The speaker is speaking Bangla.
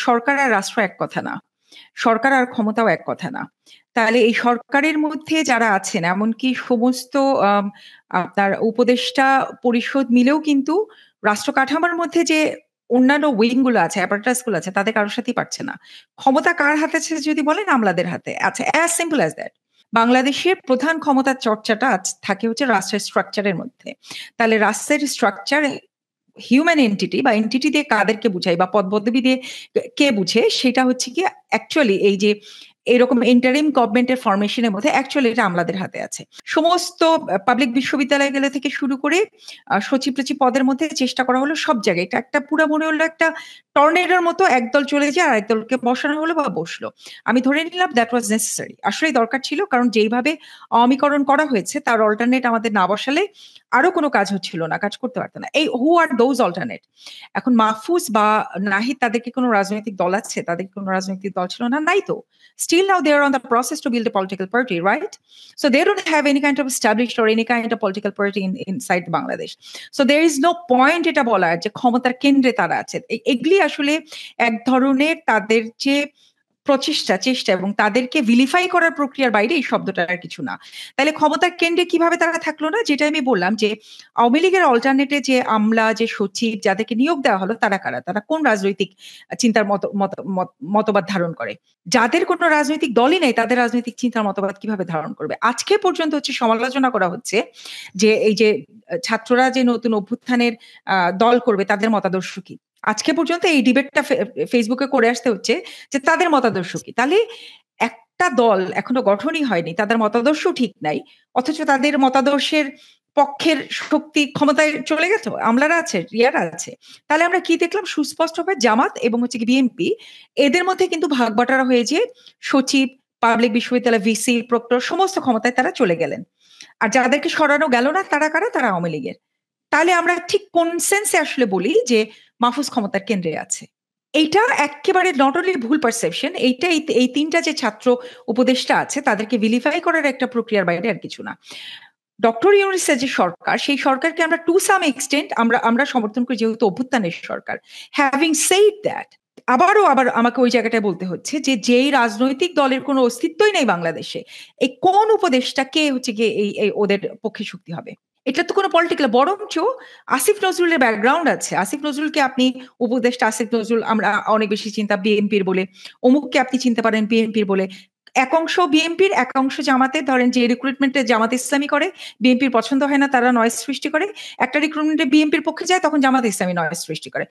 সরকার আর রাষ্ট্র এক কথা না, সরকার আর ক্ষমতাও এক কথা না। তাহলে এই সরকারের মধ্যে যারা আছেন, এমনকি সমস্ত আম, আপনার উপদেষ্টা পরিষদ মিলেও কিন্তু রাষ্ট্র কাঠামোর মধ্যে যে অন্যান্য উইং গুলো আছে, অ্যাপারেটাস গুলো আছে, তাদের কারোর সাথেই পারছে না। ক্ষমতা কার হাতে আছে যদি বলেন, আমলাদের হাতে আছে, অ্যাজ সিম্পল অ্যাজ দ্যাট। বাংলাদেশের প্রধান ক্ষমতার চর্চাটা থাকে হচ্ছে রাষ্ট্রের স্ট্রাকচারের মধ্যে। তাহলে রাষ্ট্রের স্ট্রাকচার হিউম্যান এন্টিটি বা এন্টিটি দিয়ে কাদেরকে বুঝাই বা পদ পদবি দিয়ে কে বুঝে, সেটা হচ্ছে কি অ্যাকচুয়ালি এই যে এরকম ইন্টারিম গভর্নমেন্টের ফরমেশনের মধ্যে অ্যাকচুয়ালি এটা আমলাদের হাতে আছে। সমস্ত পাবলিক বিশ্ববিদ্যালয়গুলো থেকে শুরু করে সচিব টচিব পদের মধ্যে চেষ্টা করা হলো সব জায়গায়, এটা একটা পুরো মনে হলো একটা টর্নেডোর মতো, একদল চলে যায় আর একদলকে বসানো হলো বা বসলো। আমি ধরে নিলাম দ্যাট ওয়াজ নেসেসারি, আসলেই দরকার ছিল, কারণ যেইভাবে আওয়ামীকরণ করা হয়েছে তার অল্টারনেট আমাদের না বসালে আরো কোনো কাজ হচ্ছিল না, কাজ করতে পারতো না। এই হু আর দোজ অল্টারনেট? এখন মাহফুজ বা নাহিদ, তাদেরকে কোনো রাজনৈতিক দল আছে? তাদের কোনো রাজনৈতিক দল ছিল না, নাই তো। Still now they are on the process to build a political party, right? So they don't have any kind of established or any kind of political party inside Bangladesh. So there is no point এটা বলার যে ক্ষমতার কেন্দ্রে তারা আছে। এগুলি আসলে এক ধরনের তাদের যে চেষ্টা এবং তাদেরকে ভিলিফাই করার প্রক্রিয়ার বাইরে এই শব্দটা আর কিছু না। তাহলে ক্ষমতার কেন্দ্রে কিভাবে তারা থাকলো না? যেটা আমি বললাম যে আওয়ামী লীগের অল্টারনেটে যে আমলা, যে সচিব, যাদেরকে নিয়োগ দেওয়া হলো, তারা কারা? তারা কোন রাজনৈতিক চিন্তার মতবাদ ধারণ করে? যাদের কোনো রাজনৈতিক দলই নেই, তাদের রাজনৈতিক চিন্তার মতবাদ কিভাবে ধারণ করবে? আজকে পর্যন্ত হচ্ছে সমালোচনা করা হচ্ছে যে এই যে ছাত্ররা যে নতুন অভ্যুত্থানের দল করবে, তাদের মতাদর্শ কি? আজকে পর্যন্ত এই ডিবেটটা ফেসবুকে করে আসতে হচ্ছে যে তাদের মতাদর্শ কি। তাহলে একটা দল এখনো গঠনই হয়নি, তাদের মতাদর্শ ঠিক নাই, অথচ তাদের মতাদর্শের পক্ষের শক্তি ক্ষমতায় চলে গেছে, আমলারা আছে, রিয়ারা আছে। তাহলে আমরা কি দেখলাম? সুস্পষ্টভাবে জামাত এবং হচ্ছে কি বিএনপি, এদের মধ্যে কিন্তু ভাগ বাটারা হয়ে যে সচিব, পাবলিক বিশ্ববিদ্যালয় ভিসি, প্রক্টর, সমস্ত ক্ষমতায় তারা চলে গেলেন। আর যাদেরকে সরানো গেল না, তারা কারা? তারা আওয়ামী লীগের। তাহলে আমরা ঠিক কোন সেন্সে আসলে বলি যে মাহফুজ ক্ষমতার কেন্দ্রে আছে? এইটা একেবারে নট অনলি ভুল পারসেপশন, এইটা এই তিনটা যে ছাত্র উপদেষ্টা আছে তাদেরকে ভিলিফাই করার একটা প্রক্রিয়ার বাইরে আর কিছু না। ডক্টর ইউনূসের যে সরকার, সেই সরকারকে আমরা টু সাম এক্সটেন্ট আমরা আমরা সমর্থন করি, যেহেতু অভ্যুত্থানের সরকার। হ্যাভিং সেইড দ্যাট, আবার আমাকে ওই জায়গাটায় বলতে হচ্ছে যে যেই রাজনৈতিক দলের কোনো অস্তিত্বই নেই বাংলাদেশে, এই কোন উপদেষ্টা কে হচ্ছে গিয়ে এই ওদের পক্ষে শক্তি হবে? এটা তো কোনো পলিটিক্যাল, বরঞ্চ আসিফ নজরুলের ব্যাকগ্রাউন্ড আছে। আসিফ নজরুলকে আপনি উপদেষ্টা আসিফ নজরুল আমরা অনেক বেশি চিন্তা বিএনপির বলে, অমুককে আপনি চিনতে পারেন বিএনপির বলে। এক অংশ বিএনপির, এক অংশ জামাতে, ধরেন যে রিক্রুটমেন্টে জামাত ইসলামী করে, বিএনপির পছন্দ হয় না, তারা নয়েজ সৃষ্টি করে। একটা রিক্রুটমেন্টে বিএনপির পক্ষে যায়, তখন জামাত ইসলামী নয়েজ সৃষ্টি করে।